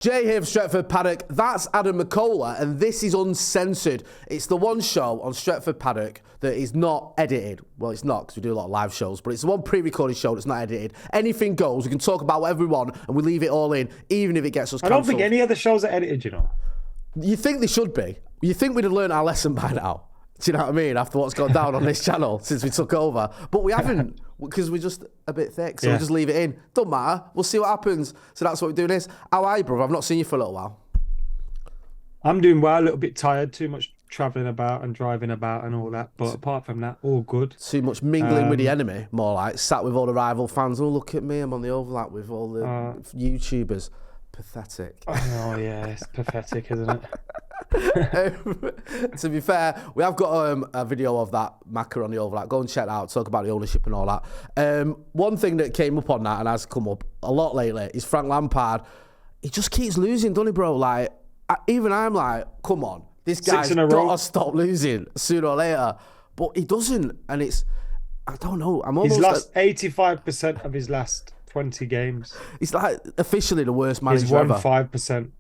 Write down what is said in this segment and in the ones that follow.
Jay here from Stretford, Paddock. That's Adam McKola, and this is Uncensored. It's the one show on Stretford, Paddock that is not edited. Well, it's not, because we do a lot of live shows, but it's the one pre-recorded show that's not edited. Anything goes. We can talk about whatever we want, and we leave it all in, even if it gets us cancelled. I don't think any other shows are edited, you know. You think they should be. You think we'd have learned our lesson by now. Do you know what I mean? After what's gone down on this channel since we took over. But we haven't, because we're just a bit thick. So we'll just leave it in. Don't matter. We'll see what happens. So that's what we're doing this. How are you, brother? I've not seen you for a little while. I'm doing well, a little bit tired. Too much travelling about and driving about and all that. But apart from that, all good. Too much mingling with the enemy, more like. Sat with all the rival fans. Oh, look at me. I'm on the overlap with all the YouTubers. Pathetic. Oh, yeah. It's pathetic, isn't it? To be fair, we have got a video of that Macca on the overlap. Go and check that out, talk about the ownership and all that. One thing that came up on that and has come up a lot lately is Frank Lampard. He just keeps losing, doesn't he, bro? Like, even I'm like, come on, this guy's got to stop losing sooner or later. But he doesn't, and it's, I don't know. He's lost 85% of his last 20 games. He's like officially the worst manager He's won ever. 5%,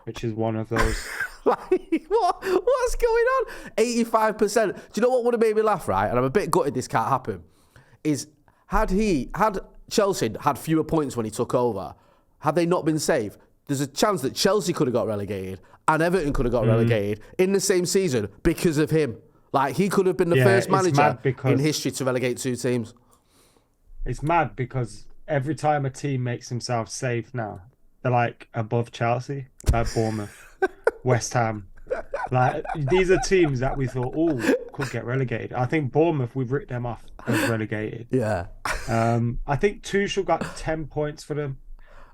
which is one of those. Like, what's going on? 85%. Do you know what would have made me laugh, right? And I'm a bit gutted this can't happen. Is had Chelsea had fewer points when he took over, had they not been saved, there's a chance that Chelsea could have got relegated and Everton could have got relegated in the same season because of him. Like, he could have been the first manager in history to relegate two teams. It's mad because every time a team makes himself safe now, they're like above Chelsea, like Bournemouth. West Ham, like these are teams that we thought could get relegated. I think Bournemouth, we've written them off as relegated. Yeah. I think Tuchel got 10 points for them.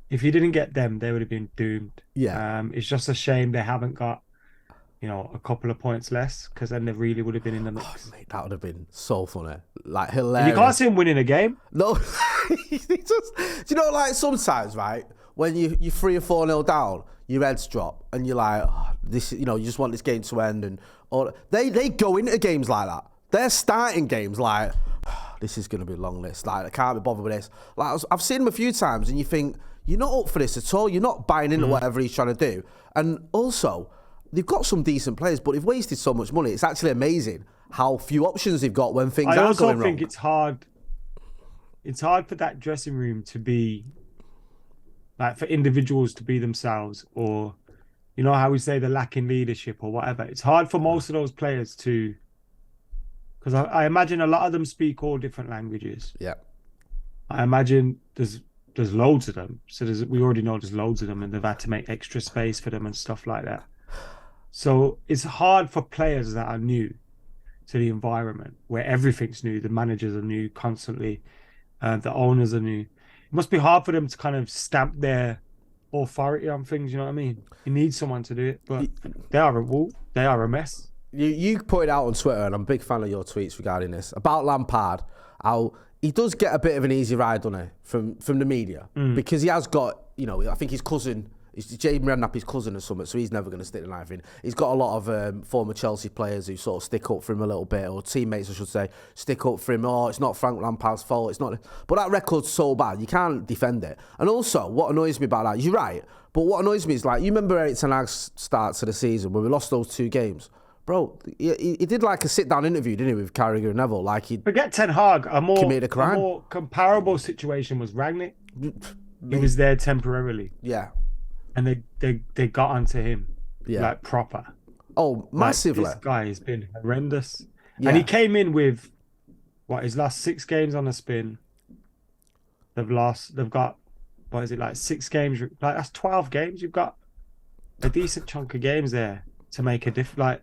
If he didn't get them, they would have been doomed. Yeah. It's just a shame they haven't got, a couple of points less, because then they really would have been in the mix. Oh, mate, that would have been so funny, like hilarious. And you can't see him winning a game. No, do you know, like sometimes, right, when you're 3 or 4-0 down, your heads drop and you're like, this, you just want this game to end, or they go into games like that. They're starting games like, this is going to be a long list. Like, I can't be bothered with this. Like, I've seen him a few times, and you think you're not up for this at all. You're not buying into whatever he's trying to do. And also, they've got some decent players, but they've wasted so much money. It's actually amazing how few options they've got when things are going wrong. I also think it's hard. It's hard for that dressing room to be, like, for individuals to be themselves, or, how we say they're lacking leadership or whatever. It's hard for most of those players to, because I imagine a lot of them speak all different languages. Yeah. I imagine there's loads of them. So we already know there's loads of them, and they've had to make extra space for them and stuff like that. So it's hard for players that are new to the environment, where everything's new. The managers are new constantly. The owners are new. It must be hard for them to kind of stamp their authority on things, you know what I mean? You need someone to do it, but they are a mess. You pointed out on Twitter, and I'm a big fan of your tweets regarding this, about Lampard, how he does get a bit of an easy ride, doesn't he, from the media, because he has got, I think his cousin, Jay Redknapp, his cousin or something, so he's never going to stick the knife in. He's got a lot of former Chelsea players who sort of stick up for him a little bit, or teammates, I should say, stick up for him. Oh, it's not Frank Lampard's fault. It's not. But that record's so bad, you can't defend it. And also, what annoys me about that, you're right, but what annoys me is, like, you remember Erik ten Hag's start to the season when we lost those 2 games? Bro, he did like a sit-down interview, didn't he, with Carragher and Neville? Like, he forget Ten Hag. A more comparable situation was Rangnick. He was there temporarily. Yeah. And they got onto him, like, proper. Oh, massively. Like, this guy has been horrendous. Yeah. And he came in with, his last 6 games on the spin. They've got, 6 games? Like, that's 12 games. You've got a decent chunk of games there to make a difference. Like,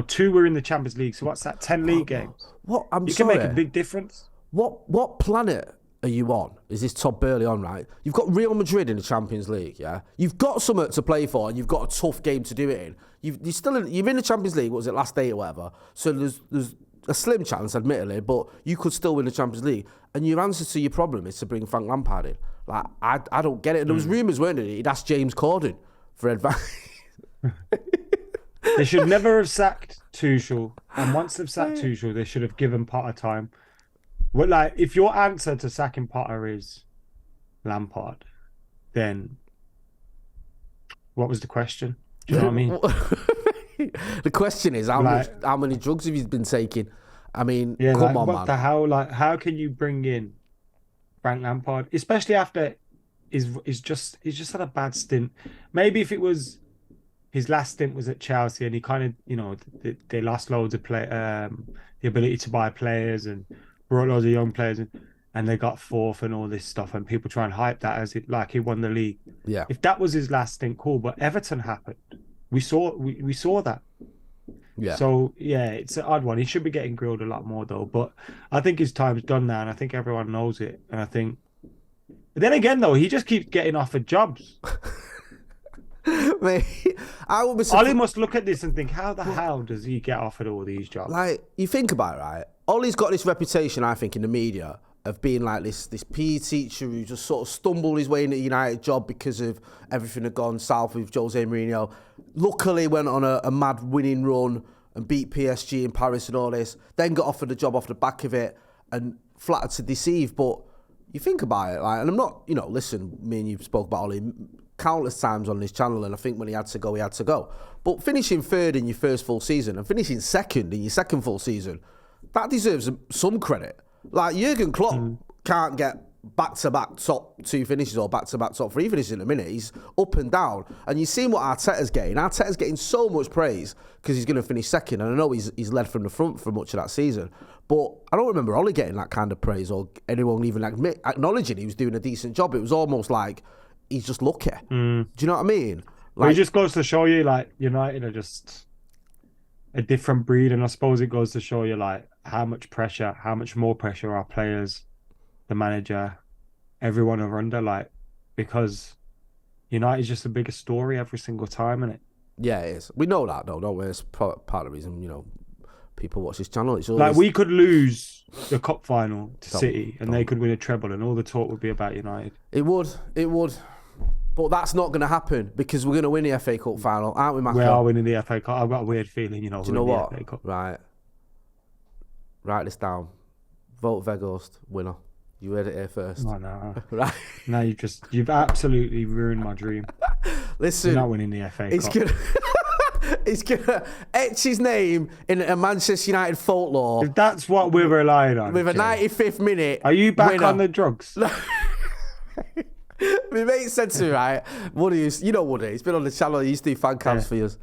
2 were in the Champions League. So what's that? 10 league games. What? You can make a big difference. What planet are you on? Is this Todd Burley on, right? You've got Real Madrid in the Champions League, yeah? You've got something to play for, and you've got a tough game to do it in. You're in the Champions League, what was it, last 8 or whatever? So there's a slim chance, admittedly, but you could still win the Champions League. And your answer to your problem is to bring Frank Lampard in. Like, I don't get it. There was rumours, weren't there? He'd asked James Corden for advice. They should never have sacked Tuchel. And once they've sacked Tuchel, they should have given Potter time. Well, like, if your answer to sacking Potter is Lampard, then What was the question? Do you know what I mean? The question is how many drugs have you been taking? I mean, Yeah, come like, on, what man. the hell? Like, how can you bring in Frank Lampard, especially after he's just had a bad stint? Maybe if it was his last stint was at Chelsea and he kind of, you know, they lost loads of the ability to buy players and brought loads of young players in, and they got fourth and all this stuff, and people try and hype that as it like he won the league. Yeah. If that was his last stint, cool. But Everton happened. We saw that. Yeah. So yeah, it's an odd one. He should be getting grilled a lot more though. But I think his time's done now, and I think everyone knows it. And I think, but then again though, he just keeps getting offered jobs. Mate, I would be Ollie must look at this and think, how the hell does he get offered all these jobs? like, you think about it, right? Ollie's got this reputation, I think, in the media of being like this PE teacher who just sort of stumbled his way into the United job because of everything had gone south with Jose Mourinho. Luckily went on a mad winning run and beat PSG in Paris and all this, then got offered a job off the back of it and flattered to deceive. But you think about it, like, and I'm not, you know, listen, me and you spoke about Ollie countless times on this channel, and I think when he had to go, he had to go. But finishing third in your first full season and finishing second in your second full season, that deserves some credit. Like, Jurgen Klopp can't get back-to-back top 2 finishes or back-to-back top 3 finishes in a minute. He's up and down. And you've seen what Arteta's getting. Arteta's getting so much praise because he's going to finish second. And I know he's led from the front for much of that season. But I don't remember Ollie getting that kind of praise or anyone even acknowledging he was doing a decent job. It was almost like he's just lucky. Do you know what I mean? Like, it just goes to show you, like, United are just a different breed. And I suppose it goes to show you, like, how much more pressure our players, the manager, everyone are under, like, because United's just a bigger story every single time, isn't it? Yeah, it is. We know that, though, don't we? It's part of the reason, you know, people watch this channel. It's always... Like, we could lose the cup final to City and they could win a treble and all the talk would be about United. It would. But that's not going to happen because we're going to win the FA Cup final, aren't we, Macko? We are winning the FA Cup. I've got a weird feeling, you know. Do you know what? FA Cup. Right. Write this down. Vote Weghorst winner. You heard it here first. Oh, no. Right. Now you've absolutely ruined my dream. Listen. You're not winning the FA Cup. He's gonna etch his name in a Manchester United folklore. If that's what we're relying on. With a 95th minute. Are you back winner. on the drugs? My mate said to me, right, Woody, you know Woody, he's been on the channel, he used to do fan cams for us.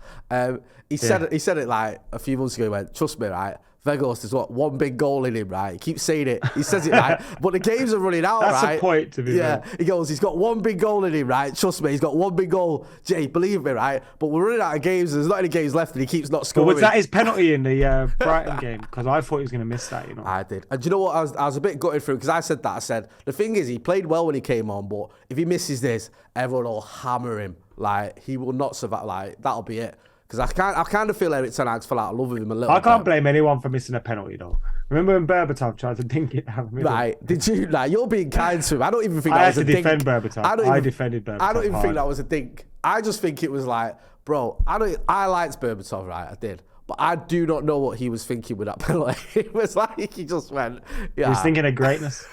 He said it like a few months ago, he went, trust me, right, Weghorst has got one big goal in him, right? He keeps saying it. He says it, right? But the games are running out, That's right? a point to be made. He goes, he's got one big goal in him, right? Trust me, he's got one big goal. Jay, believe me, right? But we're running out of games. There's not any games left and he keeps not scoring. But was that his penalty in the Brighton game? Because I thought he was going to miss that, you know. I did. And do you know what? I was a bit gutted through because I said that. I said, the thing is, he played well when he came on, but if he misses this, everyone will hammer him. Like, he will not survive. Like, that'll be it. Because I kind of feel Eric Ten Hag's fell out of love with him a little bit. I can't blame anyone for missing a penalty, though. Remember when Berbatov tried to dink it down the middle? Right. Did you? Like, you're being kind to him. I don't even think I that had was a to dink. defend Berbatov. I defended Berbatov. I don't even hard. think that was a dink. I just think it was like, bro, I liked Berbatov, right? I did. But I do not know what he was thinking with that penalty. It was like he just went, yeah. He was thinking of greatness.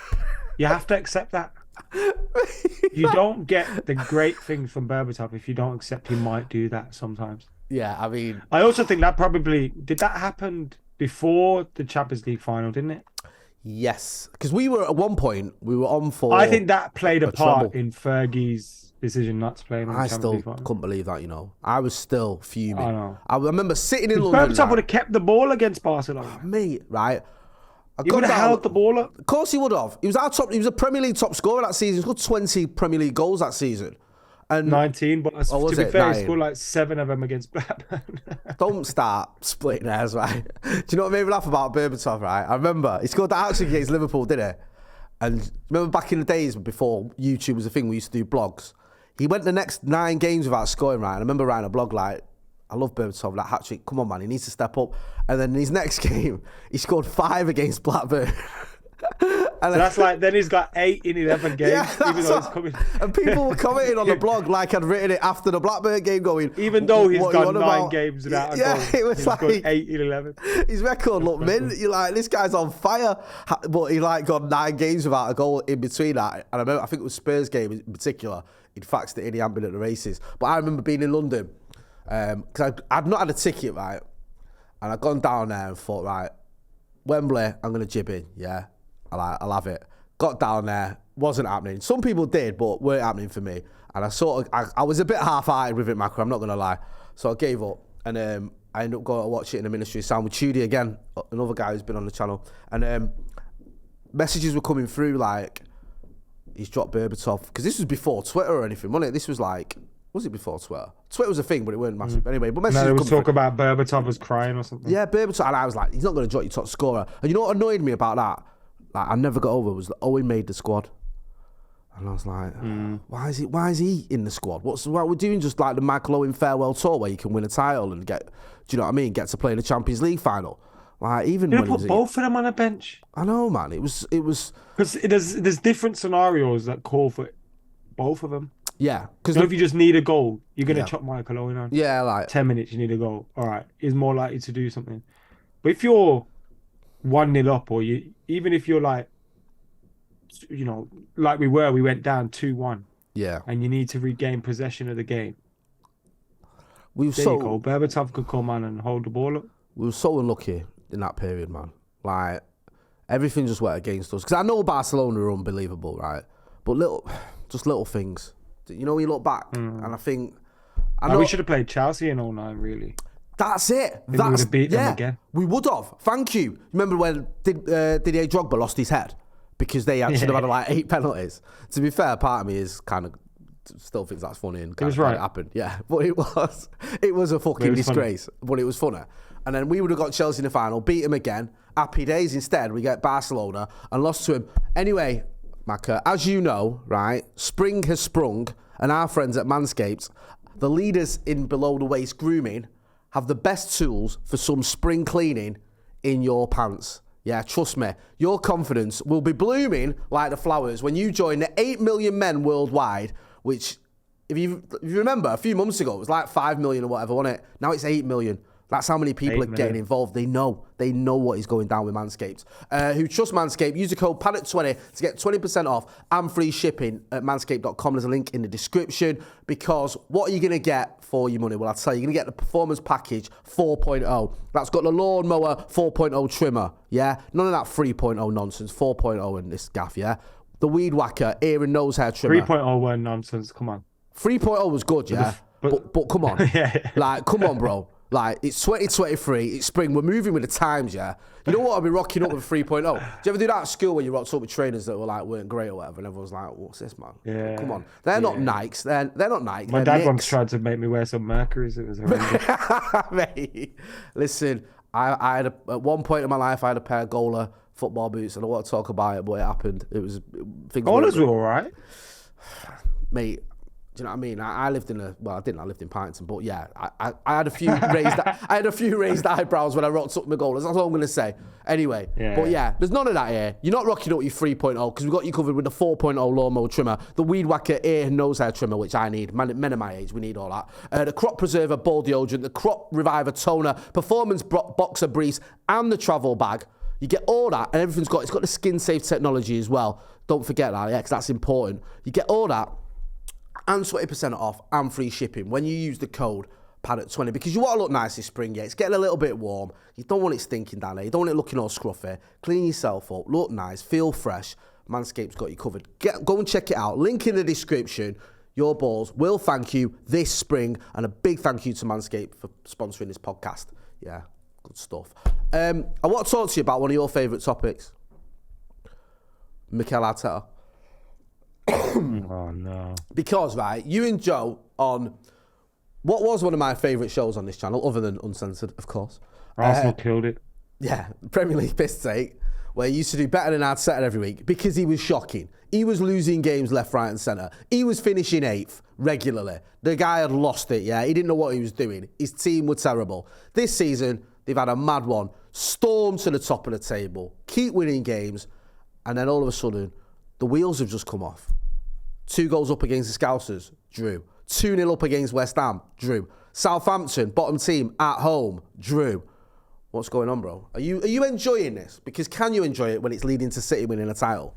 You have to accept that. You don't get the great things from Berbatov if you don't accept he might do that sometimes. Yeah, I mean... I also think that probably... Did that happen before the Champions League final, didn't it? Yes. Because we were, at one point, we were on for... I think that played a part treble. in Fergie's decision not to play him in the I Champions still League final. couldn't believe that, you know. I was still fuming. I know. I remember sitting in London... Berbatov would have kept the ball against Barcelona. Mate, right? He would have held the ball up. Of course he would have. He was a Premier League top scorer that season. He scored 20 Premier League goals that season. And 19, but to be fair, he scored like 7 of them against Blackburn. Don't start splitting hairs, right? Do you know what made me laugh about Berbatov, right? I remember he scored that hat-trick against Liverpool, didn't he? And remember back in the days before YouTube was a thing, we used to do blogs. He went the next 9 games without scoring, right? And I remember writing a blog like, I love Berbatov, that hat-trick. Come on, man, he needs to step up. And then in his next game, he scored 5 against Blackburn. So that's like, then he's got 8 in 11 games, even though it's coming. And people were commenting on the blog like I'd written it after the Blackburn game going... Even though he's got 9 games without a goal. Yeah, it was he's like... got 8 in 11. His record looked mint. You're like, this guy's on fire. But he like got 9 games without a goal in between that. And I remember, I think it was Spurs game in particular. He'd faxed it in, he hadn't been at the races. But I remember being in London, because I'd not had a ticket, right? And I'd gone down there and thought, right, Wembley, I'm going to jib in, yeah? I'll have it. Got down there, wasn't happening. Some people did, but weren't happening for me. And I was a bit half-hearted with it, Macro, I'm not going to lie. So I gave up, and I ended up going to watch it in the Ministry of Sound with Tudy again, another guy who's been on the channel. And messages were coming through like, he's dropped Berbatov, because this was before Twitter or anything, wasn't it? This was like, was it before Twitter? Twitter was a thing, but it weren't massive. Anyway, but messages there were was talk about Berbatov was crying or something. Yeah, Berbatov, and I was like, he's not going to drop your top scorer. And you know what annoyed me about that? Like, I never got over was that Owen made the squad. And I was like, why is he in the squad? What we're doing, just like the Michael Owen farewell tour where you can win a title and get, do you know what I mean? Get to play in the Champions League final. Like, even when put both of them on a bench. I know, man. It was because there's different scenarios that call for both of them. Yeah, because if you just need a goal, you're gonna chop Michael Owen on. Yeah, like 10 minutes, you need a goal. All right, he's more likely to do something. But if you're 1-0 up, or even if you're like, you know, like we went down 2-1. Yeah, and you need to regain possession of the game. There you go. Berbatov could come on and hold the ball up. We were so unlucky in that period, man. Like, everything just went against us. Because I know Barcelona are unbelievable, right? But little things. You know, when you look back, and I think... we should have played Chelsea in 2009, really. That's it. We would have beat them again. We would have. Thank you. Remember when Didier Drogba lost his head? Because they should have had like 8 penalties. To be fair, part of me is kind of... still thinks that's funny and kind of right. It happened. Yeah, but it was a fucking disgrace. Funny. But it was funny. And then we would have got Chelsea in the final, beat him again. Happy days. Instead, we get Barcelona and lost to him. Anyway, Macca, as you know, right, spring has sprung, and our friends at Manscaped, the leaders in below the waist grooming, have the best tools for some spring cleaning in your pants. Yeah, trust me, your confidence will be blooming like the flowers when you join the 8 million men worldwide, which, if you remember, a few months ago, it was like 5 million or whatever, wasn't it? Now it's 8 million. That's how many people are getting involved. They know what is going down with Manscaped. Who trust Manscaped, use the code Paddock20 to get 20% off and free shipping at manscaped.com. There's a link in the description, because what are you going to get for your money? Well, I'll tell you, you're going to get the Performance Package 4.0. That's got the Lawnmower 4.0 trimmer, yeah? None of that 3.0 nonsense, 4.0 in this gaff, yeah? The Weed Whacker ear and nose hair trimmer. 3.0 weren't nonsense, come on. 3.0 was good, yeah? But come on. Yeah. Like, come on, bro. Like, it's 2023, it's spring, we're moving with the times, yeah? You know what, I'll be rocking up with 3.0. Do you ever do that at school where you rocked up with trainers that weren't great or whatever, and everyone's like, what's this, man? Yeah. Come on. They're not Nikes, they're not Nike. My dad once tried to make me wear some Mercuries, it was horrendous. Mate, listen, I had at one point in my life, I had a pair of Gola football boots, and I don't want to talk about it, but it happened. It was... Golas were all right. Mate... Do you know what I mean? I lived in I lived in Paddington, but yeah, I had a few raised eyebrows when I rocked up my goals. That's all I'm going to say. Anyway, but yeah, there's none of that here. You're not rocking up your 3.0 because we've got you covered with the 4.0 lawnmower trimmer, the Weed Whacker ear and nose hair trimmer, which I need. Men of my age, we need all that. The Crop Preserver ball deodorant, the Crop Reviver toner, Performance boxer briefs, and the travel bag. You get all that, and it's got the skin safe technology as well. Don't forget that, because that's important. You get all that, and 20% off and free shipping when you use the code Paddock20, because you want to look nice this spring, yeah. It's getting a little bit warm. You don't want it stinking down there. You don't want it looking all scruffy. Clean yourself up, look nice, feel fresh. Manscaped's got you covered. Go and check it out. Link in the description. Your balls will thank you this spring, and a big thank you to Manscaped for sponsoring this podcast. Yeah, good stuff. I want to talk to you about one of your favourite topics. McKola Jay. Oh no! Because right, you and Joe on what was one of my favourite shows on this channel, other than Uncensored, of course. Arsenal killed it. Yeah, Premier League piss take, where he used to do better than Arteta every week because he was shocking. He was losing games left, right, and centre. He was finishing 8th regularly. The guy had lost it. Yeah, he didn't know what he was doing. His team were terrible. This season, they've had a mad one. Storm to the top of the table. Keep winning games. and then all of a sudden, the wheels have just come off. 2 goals up against the Scousers, drew. 2-0 up against West Ham, drew. Southampton, bottom team, at home, drew. What's going on, bro? Are you enjoying this? Because can you enjoy it when it's leading to City winning a title?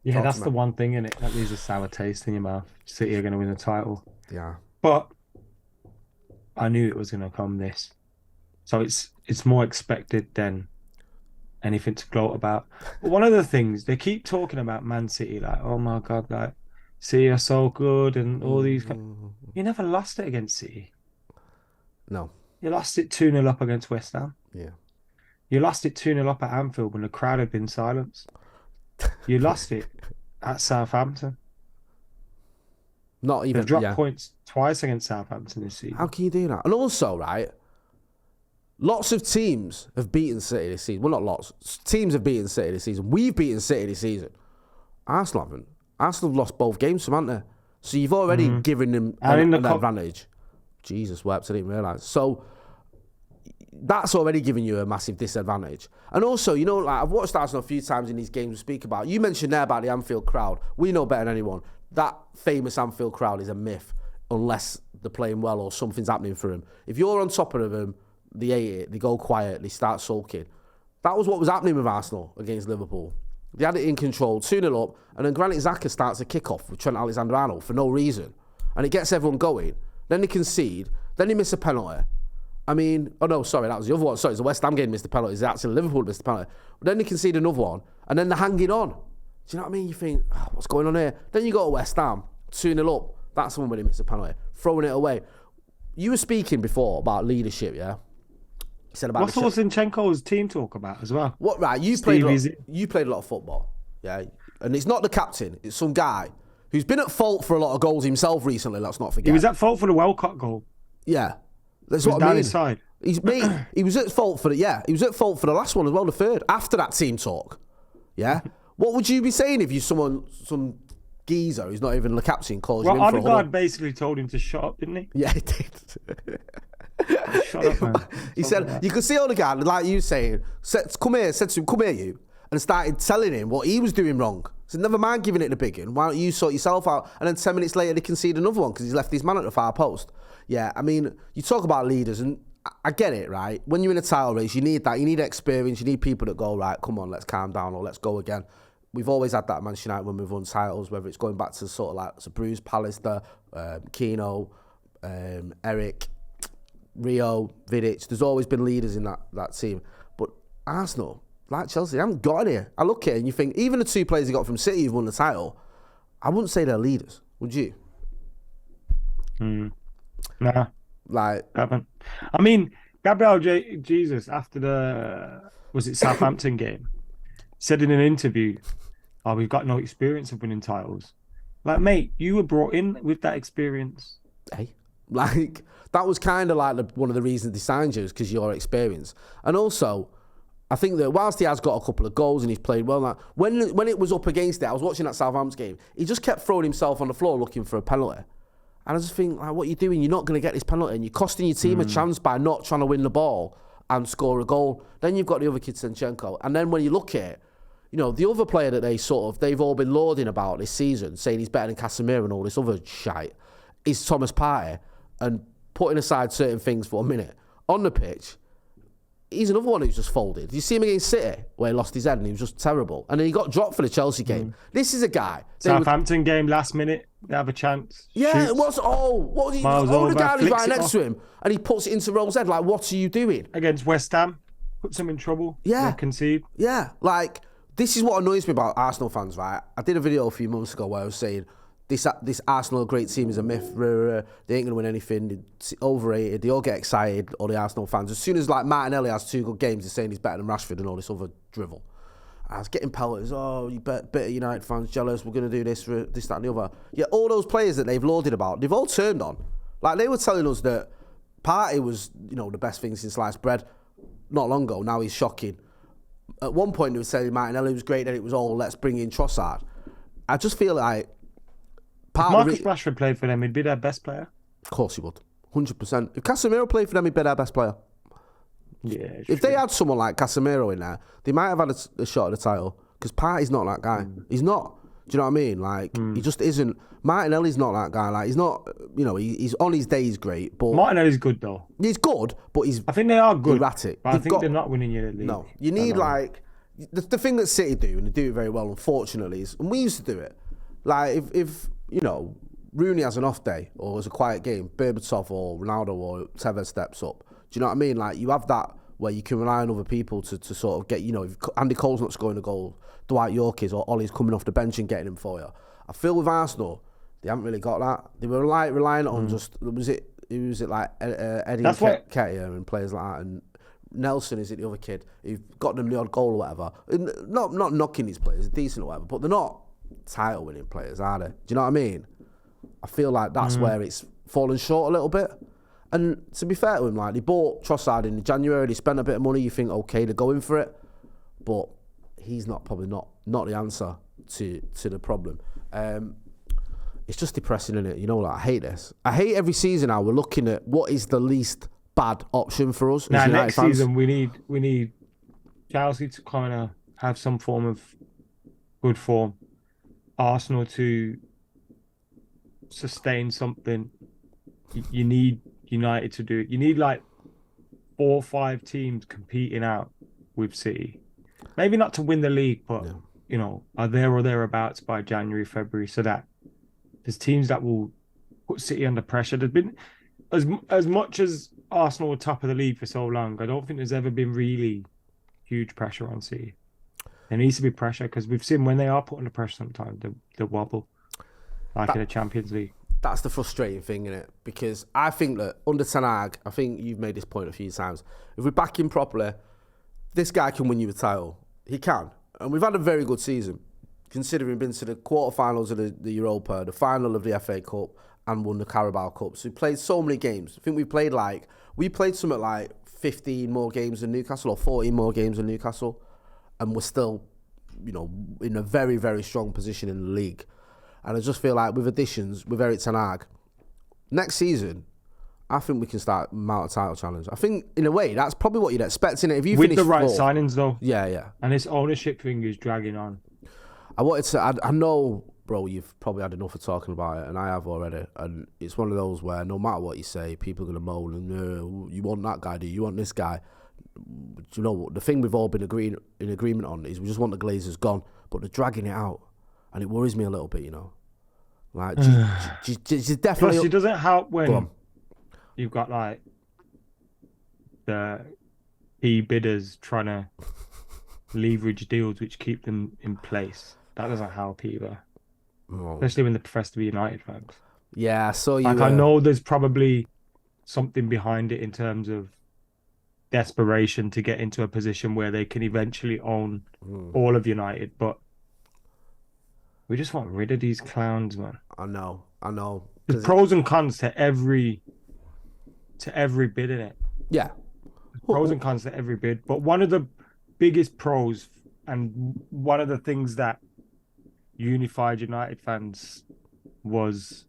Yeah, that's the one thing, innit? That leaves a sour taste in your mouth. City are going to win the title. Yeah. But I knew it was going to come this. So it's more expected than anything to gloat about. But one of the things, they keep talking about Man City, like, oh my God, like, City are so good and all these... You never lost it against City. No. You lost it 2-0 up against West Ham. Yeah. You lost it 2-0 up at Anfield when the crowd had been silenced. You lost it at Southampton. Not even... They've dropped points twice against Southampton this season. How can you do that? And also, right, lots of teams have beaten City this season. Well, not lots. Teams have beaten City this season. We've beaten City this season. Arsenal haven't. Arsenal have lost both games from, haven't they? So you've already given them an advantage. Jesus wept, I didn't realise. So that's already giving you a massive disadvantage. And also, you know, like I've watched Arsenal a few times in these games we speak about. You mentioned there about the Anfield crowd. We know better than anyone. That famous Anfield crowd is a myth unless they're playing well or something's happening for them. If you're on top of them, they hate it, they go quiet, they start sulking. That was what was happening with Arsenal against Liverpool. They had it in control, 2-0 up, and then Granit Xhaka starts a kick-off with Trent Alexander-Arnold for no reason. And it gets everyone going. Then they concede. Then they miss a penalty. I mean, oh no, sorry, that was the other one. Sorry, it's the West Ham game missed the penalty. It's actually Liverpool missed the penalty. But then they concede another one, and then they're hanging on. Do you know what I mean? You think, oh, what's going on here? Then you go to West Ham, 2-0 up. That's the one where they miss a penalty. Throwing it away. You were speaking before about leadership, yeah? You said about... What's all Zinchenko's team talk about as well? What, right, you played a lot of football, yeah? And it's not the captain, it's some guy who's been at fault for a lot of goals himself recently, let's not forget. He was at fault for the Walcott goal. Yeah. That's what I mean. Down his side. He was at fault for he was at fault for the last one as well, the third, after that team talk. Yeah? What would you be saying if you some geezer who's not even the captain calls you in for a huddle? Odegaard basically told him to shut up, didn't he? Yeah, he did. Shut up, man. He said, you could see Odegaard, like you saying, said to him, come here, you, and started telling him what he was doing wrong. So never mind giving it the big one. Why don't you sort yourself out? And then 10 minutes later, they concede another one because he's left his man at the far post. Yeah, I mean, you talk about leaders, and I get it, right? When you're in a title race, you need that. You need experience. You need people that go, right, come on, let's calm down, or let's go again. We've always had that at Manchester United when we've won titles, whether it's going back to sort of like Bruce, Pallister, Keano, Eric, Rio, Vidic. There's always been leaders in that team. But Arsenal, like Chelsea, they haven't got any. I look at it and you think, even the 2 players they got from City who've won the title, I wouldn't say they're leaders, would you? Nah. Like, haven't. I mean, Gabriel Jesus, after the Southampton game, said in an interview, oh, we've got no experience of winning titles. Like, mate, you were brought in with that experience. Hey, like, that was kind of like one of the reasons they signed you, is because your experience. And also, I think that whilst he has got a couple of goals and he's played well, like, when it was up against it, I was watching that Southampton game, he just kept throwing himself on the floor looking for a penalty. And I just think, like, what are you doing? You're not going to get this penalty, and you're costing your team a chance by not trying to win the ball and score a goal. Then you've got the other kid, Zinchenko. And then when you look at it, you know, the other player that they've all been lauding about this season, saying he's better than Casemiro and all this other shite, is Thomas Partey. And putting aside certain things for a minute, on the pitch, he's another one who's just folded. You see him against City, where he lost his head and he was just terrible. And then he got dropped for the Chelsea game. This is a guy... Southampton game, last minute, they have a chance. Yeah, what was he... The guy was right next to him, and he puts it into Rowe's head, like, what are you doing? Against West Ham, puts him in trouble. Yeah. Concede. Yeah, like, this is what annoys me about Arsenal fans, right? I did a video a few months ago where I was saying, this Arsenal great team is a myth. They ain't going to win anything. It's overrated. They all get excited, all the Arsenal fans. As soon as like Martinelli has 2 good games, they're saying he's better than Rashford and all this other drivel. I was getting pelters. Oh, you better United fans jealous. We're going to do this, that and the other. Yeah, all those players that they've lauded about, they've all turned on. Like, they were telling us that Partey was, you know, the best thing since sliced bread not long ago. Now he's shocking. At one point, they were saying Martinelli was great, then it was all, let's bring in Trossard. I just feel like... If Marcus Rashford played for them, he'd be their best player. Of course he would. 100%. If Casemiro played for them, he'd be their best player. Yeah. If they had someone like Casemiro in there, they might have had a shot at the title. Because Partey's not that guy. He's not. Do you know what I mean? Like, he just isn't. Martinelli's not that guy. Like, he's not, he's on his day, he's great. But Martinelli's good, though. He's good, but I think they are good. Erratic. But I think they're not winning your league. No. You need, like, the thing that City do, and they do it very well, unfortunately, is, and we used to do it, like, if Rooney has an off day, or has a quiet game, Berbatov or Ronaldo or Tevez steps up. Do you know what I mean? Like, you have that where you can rely on other people to sort of get, if Andy Cole's not scoring a goal, Dwight York is, or Ollie's coming off the bench and getting him for you. I feel with Arsenal, they haven't really got that. They were like relying on just, was it like Eddie Nketiah and players like that, and Nelson, is it the other kid, who got them the odd goal or whatever. Not knocking these players, they're decent or whatever, but they're not title winning players, are they? Do you know what I mean? I feel like that's where it's fallen short a little bit. And to be fair to him, like, they bought Trossard in January, they spent a bit of money, you think, okay, they're going for it, but he's probably not the answer to the problem. It's just depressing, isn't it? Like, I hate this. I hate every season now we're looking at what is the least bad option for us. Now, next season we need Chelsea to kind of have some form of good form, Arsenal to sustain something. You need United to do it. You need like 4 or 5 teams competing out with City. Maybe not to win the league, but are there or thereabouts by January, February, so that there's teams that will put City under pressure. There's been as much as Arsenal were top of the league for so long, I don't think there's ever been really huge pressure on City. There needs to be pressure, because we've seen when they are put under pressure sometimes, they wobble, like in the Champions League. That's the frustrating thing, isn't it? Because I think that under Ten Hag, I think you've made this point a few times, if we back him properly, this guy can win you a title. He can. And we've had a very good season, considering we've been to the quarterfinals of the Europa, the final of the FA Cup, and won the Carabao Cup. So we played so many games. I think we played something like 15 more games than Newcastle, or 14 more games than Newcastle, and we're still, in a very, very strong position in the league. And I just feel like with additions, with Erik Ten Hag, next season, I think we can start mount a title challenge. I think, in a way, that's probably what you'd expect, innit? If you with the right signings, though. Yeah. And this ownership thing is dragging on. I know, bro, you've probably had enough of talking about it, and I have already. And it's one of those where no matter what you say, people are going to moan, and you want that guy, do you want this guy? The thing we've all been in agreement on is we just want the Glazers gone, but they're dragging it out. And it worries me a little bit, Like, definitely... Plus, it doesn't help when you've got, like, the key bidders trying to leverage deals which keep them in place. That doesn't help either. Oh. Especially when they profess to be United fans. Yeah, so I know there's probably something behind it in terms of desperation to get into a position where they can eventually own all of United, but we just want rid of these clowns, man. I know. There's pros and cons to every bid in it. Yeah. There's pros and cons to every bid. But one of the biggest pros, and one of the things that unified United fans, was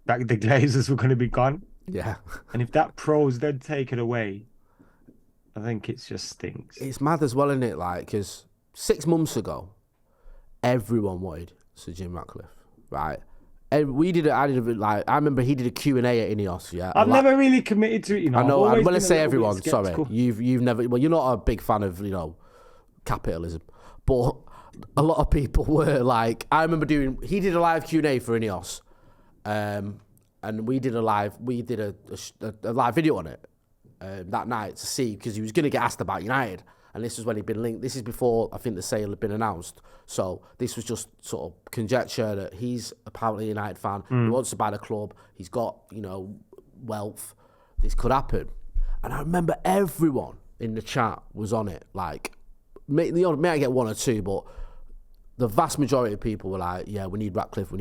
that the Glazers were going to be gone. Yeah. And if that pro's then taken away, I think it just stinks. It's mad as well, isn't it? Like, because 6 months ago, everyone wanted Sir Jim Ratcliffe, right? And I remember he did a Q&A at Ineos, yeah. I've never really committed to it, I know, when I say everyone, sorry, you've never, well, you're not a big fan of, capitalism, but a lot of people were like, I remember he did a live Q&A for Ineos, and we did a live video on it that night to see, because he was going to get asked about United. And this is when he'd been linked. This is before, I think, the sale had been announced. So this was just sort of conjecture that he's apparently a United fan. He wants to buy the club. He's got, wealth. This could happen. And I remember everyone in the chat was on it. Like, may I get 1 or 2, but the vast majority of people were like, yeah, we need Ratcliffe.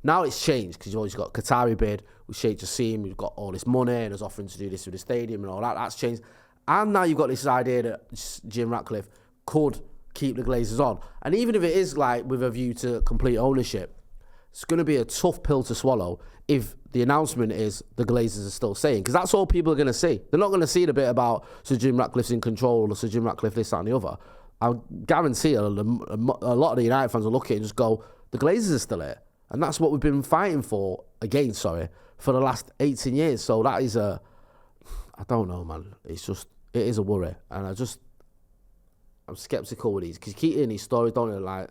Now it's changed, because you've always got Qatari bid with Sheikh Jassim. We've got all this money, and there's offering to do this with the stadium and all that. That's changed. And now you've got this idea that Jim Ratcliffe could keep the Glazers on. And even if it is like with a view to complete ownership, it's going to be a tough pill to swallow if the announcement is the Glazers are still staying. Because that's all people are going to see. They're not going to see the bit about Sir Jim Ratcliffe's in control or Sir Jim Ratcliffe this, that and the other. I guarantee a lot of the United fans will look at it and just go, the Glazers are still here. And that's what we've been fighting for, for the last 18 years. So that is I don't know, man. It is a worry. And I'm sceptical with these, because you keep hearing these stories, don't you? Like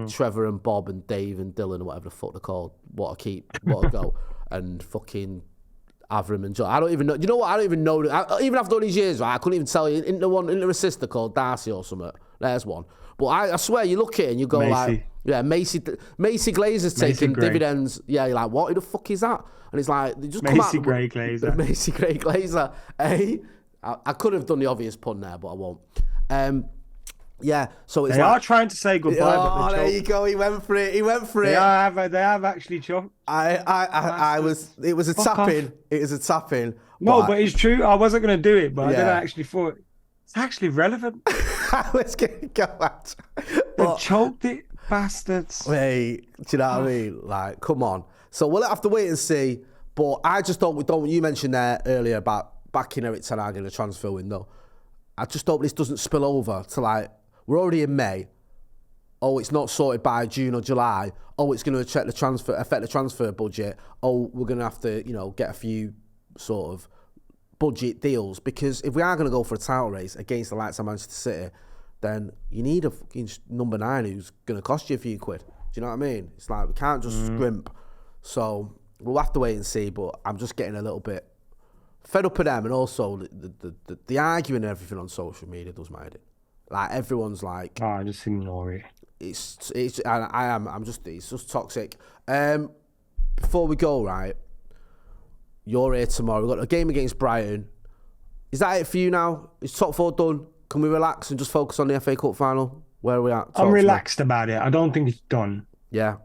Trevor and Bob and Dave and Dylan, or whatever the fuck they're called, what a go, and fucking Avram and John. I don't even know. You know what? I don't even know. Even after all these years, right, I couldn't even tell you. Into a sister called Darcy or something. There's one. But I swear, you look at it and you go like, yeah, Macy Glazer's taking dividends. Yeah, you're like, what? Who the fuck is that? And it's like, they just come out. Macy Gray Glazer. Macy Gray Glazer. Hey, I could have done the obvious pun there, but I won't. Yeah, so it's they are trying to say goodbye. Oh, there you go. He went for it. They have actually choked. It was a tap-in. It was a tap-in. No, but it's true. I wasn't going to do it, but I didn't actually thought it's actually relevant. I was going to go at. They choked it, bastards. Hey, do you know what I mean? Like, come on. So we'll have to wait and see. But I just don't. You mentioned there earlier about backing Eric Ten Hag in the transfer window. I just hope this doesn't spill over to, like, we're already in May. Oh, it's not sorted by June or July. Oh, it's going to affect the transfer budget. Oh, we're going to have to, get a few sort of budget deals. Because if we are going to go for a title race against the likes of Manchester City, then you need a fucking number 9 who's going to cost you a few quid. Do you know what I mean? It's like, we can't just scrimp. So we'll have to wait and see. But I'm just getting a little bit fed up with them, and also the arguing and everything on social media does my head in. Like, everyone's like, oh, just ignore it. It's just toxic. Before we go, right, you're here tomorrow. We've got a game against Brighton. Is that it for you now? Is top 4 done? Can we relax and just focus on the FA Cup final? Where are we at? I'm relaxed about it. I don't think it's done. Yeah.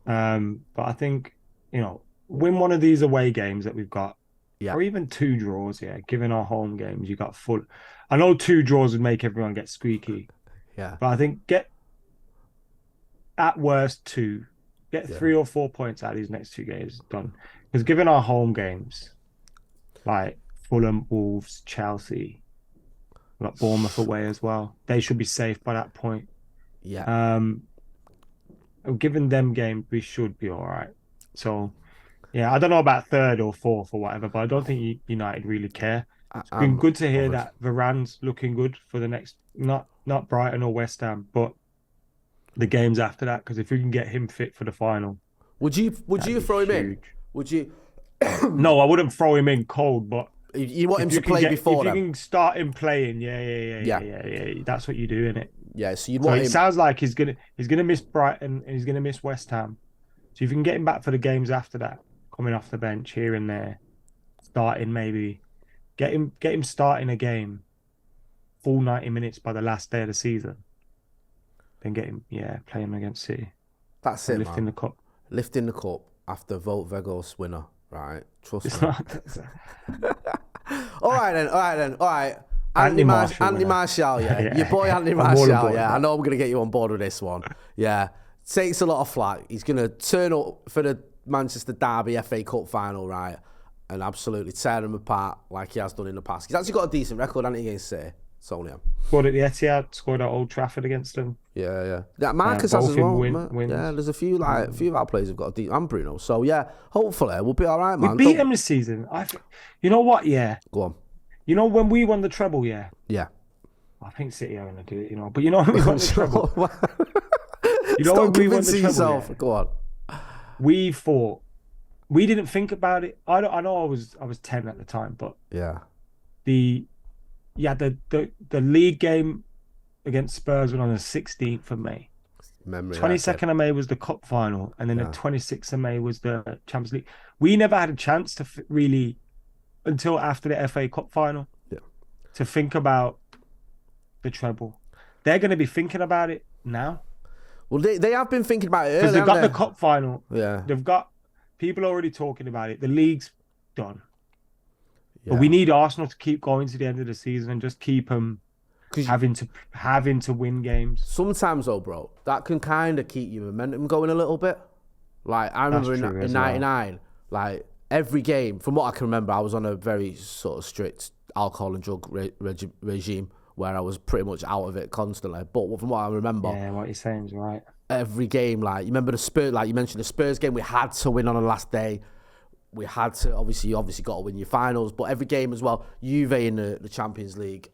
But I think, win one of these away games that we've got, or even 2 draws, given our home games, you got full. I know 2 draws would make everyone get squeaky. Yeah. But I think get, at worst, 2. Get 3 or 4 points out of these next 2 games done. Because given our home games, like Fulham, Wolves, Chelsea, we've got Bournemouth away as well. They should be safe by that point. Yeah. Given them games, we should be all right. So, yeah, I don't know about 3rd or 4th or whatever, but I don't think United really care. It's been good to hear that Varane's looking good for the next, not Brighton or West Ham, but the games after that. Because if we can get him fit for the final, would you throw him in? Would you? No, I wouldn't throw him in cold, but you want him to play before that. If you can start him playing, yeah. That's what you do, innit? Yeah. So you'd want him. It sounds like he's gonna miss Brighton and he's gonna miss West Ham. So if you can get him back for the games after that, coming off the bench here and there, starting maybe. Get him starting a game, full 90 minutes by the last day of the season. Then get him, play him against City. That's it, lifting man. the cup. Lifting the cup after Vote Vegos winner, right? Trust me. All right. Andy Martial, yeah. Your boy Andy Martial, yeah. I know I'm going to get you on board with this one. Yeah. Takes a lot of flack. He's going to turn up for the Manchester Derby FA Cup final, right? And absolutely tear them apart like he has done in the past. He's actually got a decent record, hasn't he, against City? Solian. Scored at the Etihad, scored at Old Trafford against them. Yeah. That Marcus has as well. Wins. Yeah, there's a few of our players who've got a decent, and Bruno. So yeah, hopefully we'll be all right, man. We beat them this season. You know what? Yeah. Go on. You know when we won the treble, yeah. Yeah. I think City are going to do it, But you know when we won the treble. When we won the treble. Yeah? Go on. We thought. We didn't think about it. I know I was 10 at the time, but the league game against Spurs went on the 16th of May. 22nd of May was the cup final, and then the 26th of May was the Champions League. We never had a chance to really until after the FA Cup final to think about the treble. They're going to be thinking about it now. Well, they have been thinking about it earlier. Because they've got the cup final. Yeah, they've got. People are already talking about it. The league's done. Yeah. But we need Arsenal to keep going to the end of the season and just keep them having to win games. Sometimes, though, bro, that can kind of keep your momentum going a little bit. Like, I remember in 99, like, every game, from what I can remember, I was on a very sort of strict alcohol and drug regime where I was pretty much out of it constantly. But from what I remember, Yeah, what you're saying is right. every game, like, you remember the Spurs, like you mentioned the Spurs game, we had to win on the last day. We had to, obviously got to win your finals, but every game as well. Juve in the Champions League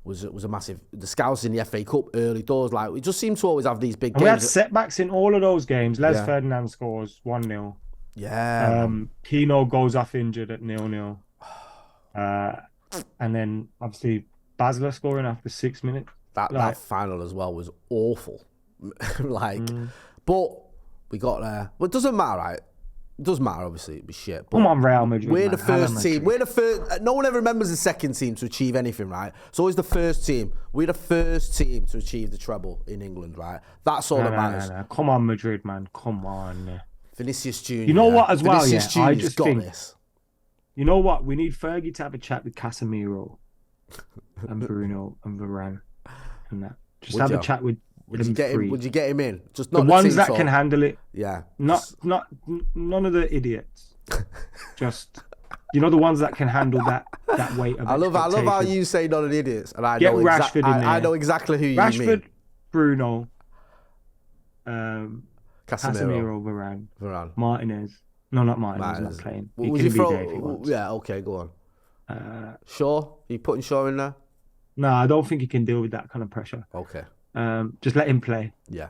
was a massive. The Scouts in the FA Cup early doors, like, we just seem to always have these big games. We had setbacks in all of those games. Les Ferdinand scores 1-0. Yeah. Keno goes off injured at 0-0. And then obviously Basler scoring after 6 minutes. That final as well was awful. But we got there. Well, it doesn't matter, right? It doesn't matter, obviously. It'd be shit. But come on, Real Madrid. We're the first team. We're the first. No one ever remembers the second team to achieve anything, right? It's always the first team. We're the first team to achieve the treble in England, right? That's all that matters. No. Come on, Madrid, man. Come on. Vinicius Jr. You know what, as well, Vinicius I Jr.'s just got think, this. You know what? We need Fergie to have a chat with Casemiro and Bruno and Varane and that. Just have a chat with. Would you get him in? Just not the ones that can handle it. Yeah. Not none of the idiots. Just the ones that can handle that weight of. I love how you say none of the idiots, and I get know Rashford in there. I know exactly who you mean. Rashford, Bruno, Casemiro, Varane, Martinez. No, not Martinez. Not playing. Would you throw? Yeah. Okay. Go on. Shaw? Are you putting Shaw in there? No, I don't think he can deal with that kind of pressure. Okay. Just let him play. Yeah.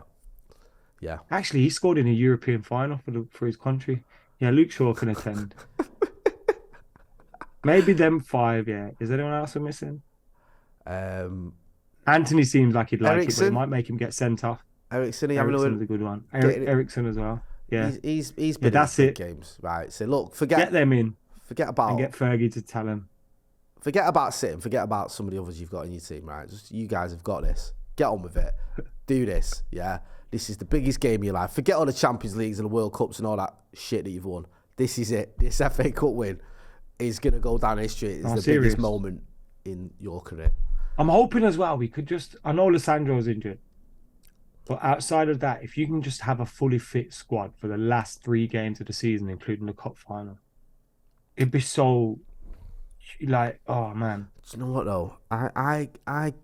Actually, he scored in a European final for his country. Yeah, Luke Shaw can attend. Maybe them 5. Yeah. Is anyone else we're missing? Anthony seems like he'd like it, but it might make him get sent off. Eriksen, Eriksen's a good one. Eriksen as well. Yeah, he's been in big games, right? So look, get them in. Forget about and get Fergie to tell him. Forget about sitting. Forget about some of the others you've got in your team, right? Just you guys have got this. Get on with it. Do this, yeah? This is the biggest game of your life. Forget all the Champions Leagues and the World Cups and all that shit that you've won. This is it. This FA Cup win is going to go down history. It's the biggest moment in your career. I'm hoping as well we could just... I know Lissandro's injured, but outside of that, if you can just have a fully fit squad for the last 3 games of the season, including the cup final, it'd be so... Like, oh, man. Do you know what, though? I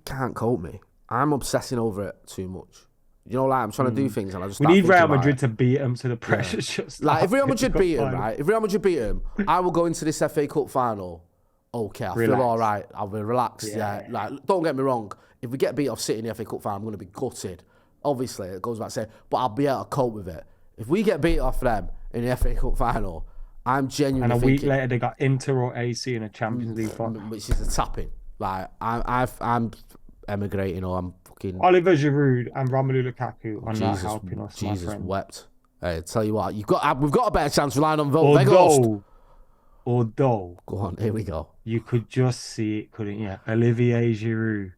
can't cope me. I'm obsessing over it too much. You know, like, I'm trying to do things and I just... We need Real Madrid to beat them so the pressure just... Like, if Real Madrid beat them, right? If Real Madrid beat them, I will go into this FA Cup final. Okay, I feel all right. I'll be relaxed. Yeah. Like, don't get me wrong. If we get beat off City in the FA Cup final, I'm going to be gutted. Obviously, it goes back to say, but I'll be able to cope with it. If we get beat off them in the FA Cup final, I'm genuinely And a week later, they got Inter or AC in a Champions League final. Which is a tapping. Like, I'm emigrating or I'm fucking... Oliver Giroud and Romelu Lukaku are not helping us, Jesus my friend. Wept. Hey, tell you what, we've got a better chance relying on Weghorst. Although... Go on, here we go. You could just see it, couldn't you? Olivier Giroud.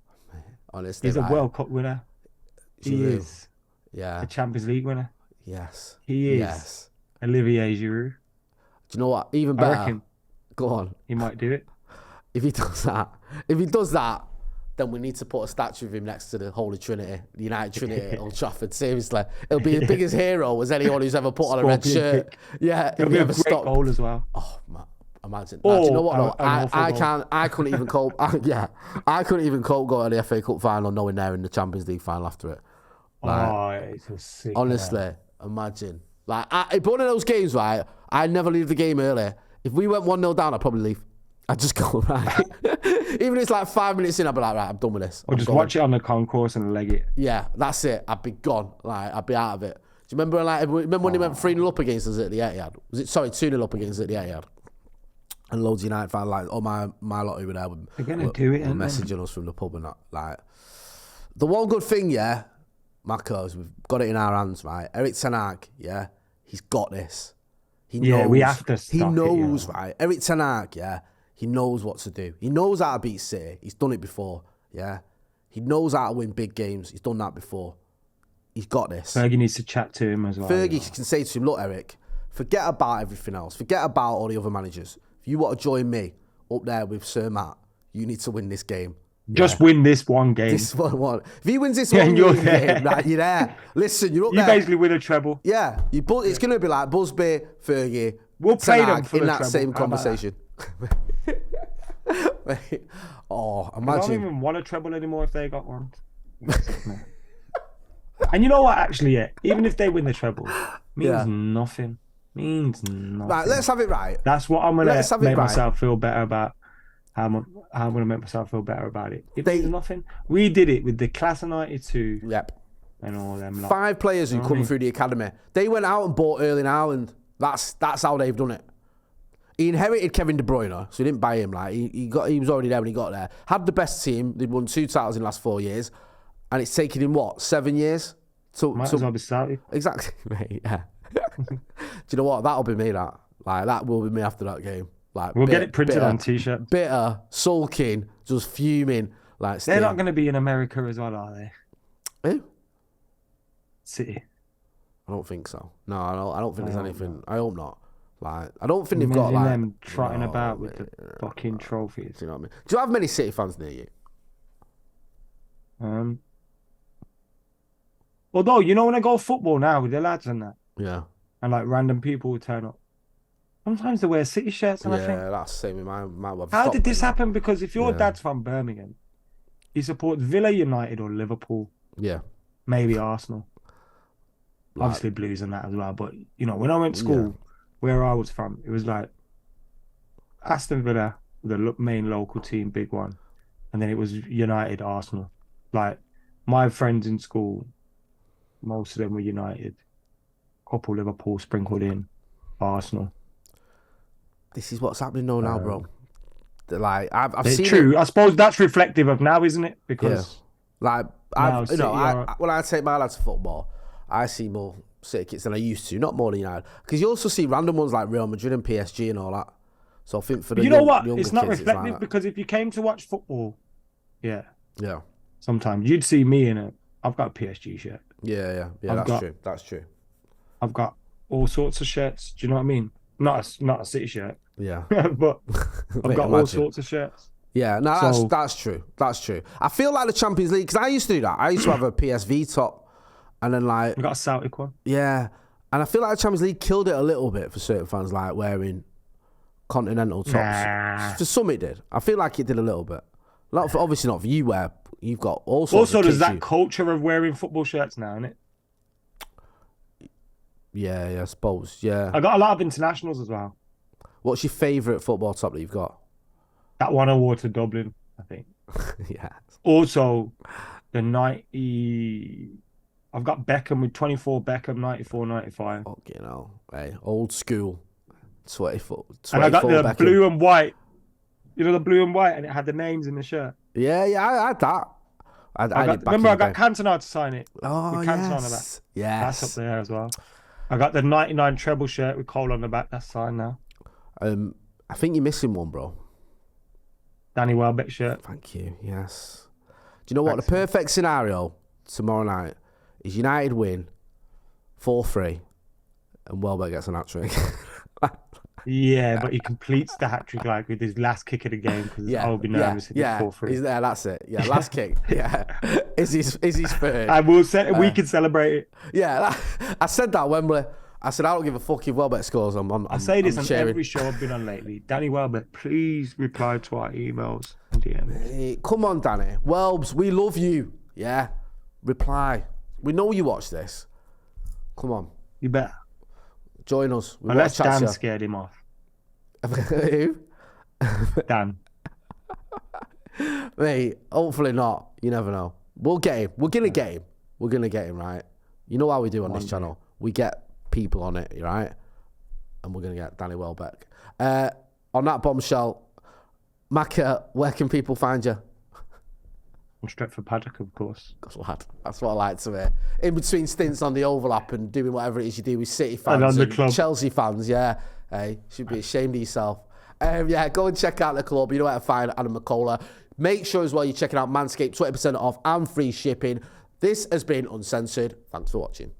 Honestly, he's a World Cup winner. Giroud. He is. Yeah. A Champions League winner. Yes. He is. Yes. Olivier Giroud. Do you know what? Even better. Go on. He might do it. If he does that, then we need to put a statue of him next to the Holy Trinity, the United Trinity at Old Trafford. Seriously. It'll be as big as hero as anyone who's ever put on a red shirt. Pick. Yeah. It'll be a great goal as well. Oh, man. Imagine. Do you know what? I couldn't even cope. I couldn't even cope going to the FA Cup final knowing they're in the Champions League final after it. Like, it's a sick. Honestly, imagine. Like, if one of those games, right, I'd never leave the game early. If we went 1-0 down, I'd probably leave. I'd just go, right. Even if it's like 5 minutes in, I'd be like, right, I'm done with this. Or just watch it on the concourse and leg it. Yeah, that's it. I'd be gone. Like, I'd be out of it. Do you remember when he went 3-0 up against us at the Etihad? 2-0 up against us at the Etihad? And loads of United fans, like, my lot who were there they're gonna do it, were messaging us from the pub and that. Like, the one good thing, Marcos, we've got it in our hands, right? Erik ten Hag, he's got this. He knows. We have to. He knows, right? Erik ten Hag, he knows what to do. He knows how to beat City. He's done it before, He knows how to win big games. He's done that before. He's got this. Fergie needs to chat to him as well. Fergie can say to him, look, Eric, forget about everything else. Forget about all the other managers. If you want to join me up there with Sir Matt, you need to win this game. Just win this one game. This one. If he wins this one game, right, you're there. Listen, you're up there. You basically win a treble. Yeah. It's going to be like Busby, Fergie, we'll play them for in the that treble. same conversation. Oh, I don't imagine. even want a treble anymore if they got one. And you know what? Actually, yeah, even if they win the treble, means nothing. Means nothing. Right, let's have it right. That's what I'm gonna Let's have it make right. myself feel better about. How I'm gonna make myself feel better about it. It means nothing. We did it with the class of '92. Yep. And all them. 5 players who come through the academy. They went out and bought Erling Haaland. That's how they've done it. He inherited Kevin De Bruyne, so he didn't buy him. Like he was already there when he got there. Had the best team. They'd won 2 titles in the last 4 years, and it's taken him 7 years. Might as well be Saudi. Exactly, mate. Yeah. Do you know what? That'll be me. That will be me after that game. Like we'll get it printed on T-shirts. Bitter, sulking, just fuming. Like they're not going to be in America as well, are they? Who? City. I don't think so. No, I don't think there's anything. I hope not. Like, I don't think they've got them trotting about with the fucking trophies. Do you know what I mean? Do you have many City fans near you? Although you know when I go football now with the lads and that, yeah, and like random people will turn up. Sometimes they wear City shirts, and I think, that's the same with my. How did this happen? Because if your dad's from Birmingham, he supports Villa, United, or Liverpool. Yeah, maybe Arsenal. Obviously Blues and that as well. But you know, when I went to school, where I was from, it was like Aston Villa, the main local team, big one, and then it was United, Arsenal. Like my friends in school, most of them were United. Couple Liverpool sprinkled in, Arsenal. This is what's happening now, bro. Like I've seen. True. I suppose that's reflective of now, isn't it? Because like when I take my lads to football, I see more City kits than I used to. Not more than United, because you also see random ones like Real Madrid and PSG and all that. So I think for the it's not reflective like because if you came to watch football, sometimes you'd see me in I've got a PSG shirt. Yeah. That's true. I've got all sorts of shirts. Do you know what I mean? Not a City shirt. Yeah, but I've got all sorts of shirts. Yeah, no, that's true. That's true. I feel like the Champions League, because I used to do that. I used to have a PSV top, and then like I got a Celtic one. Yeah, and I feel like the Champions League killed it a little bit for certain fans, like wearing continental tops. Nah. For some, it did. I feel like it did a little bit. Obviously not for you, where you've got all sorts. Also, of there's that culture of wearing football shirts now, isn't it? Yeah, I suppose. Yeah, I got a lot of internationals as well. What's your favourite football top that you've got? That one I wore to Dublin, I think. Yeah. Also, the 90... I've got Beckham with 24 Beckham, 94, 95. Okay, hey, old school. 24 and I got the Beckham. blue and white. You know, the blue and white, and it had the names in the shirt. Yeah, I had that. I got Cantona to sign it. Oh, yes. That's up there as well. I got the 99 treble shirt with Cole on the back. That's signed now. I think you're missing one, bro. Danny Welbeck shirt. Thank you. Yes. Do you know what? The perfect scenario tomorrow night is United win 4-3 and Welbeck gets an hat-trick. Yeah, but he completes the hat-trick like with his last kick of the game because I'll be nervous if it's 4-3. He's there, that's it. Yeah, last kick. Yeah. Is his third. And we can celebrate it. Yeah, I said that at Wembley. I said, I don't give a fuck if Welbeck scores. I say this on every show I've been on lately. Danny Welbeck, please reply to our emails and DMs. Hey, come on, Danny. Welbs, we love you. Yeah? Reply. We know you watch this. Come on. You better. Join us. Unless Dan scared him off. Who? Dan. Mate, hopefully not. You never know. We'll get him. We're going to get him. We're going to get him, right? You know how we do on this channel. We get people on it, right? And we're going to get Danny Welbeck. On that bombshell, Macca, where can people find you? On Stretford Paddock, of course. Lad, that's what I like to hear. In between stints on the overlap and doing whatever it is you do with City fans and Chelsea fans, hey, should be ashamed of yourself. Go and check out the club. You know where to find Adam McKola. Make sure as well you're checking out Manscaped, 20% off and free shipping. This has been Uncensored. Thanks for watching.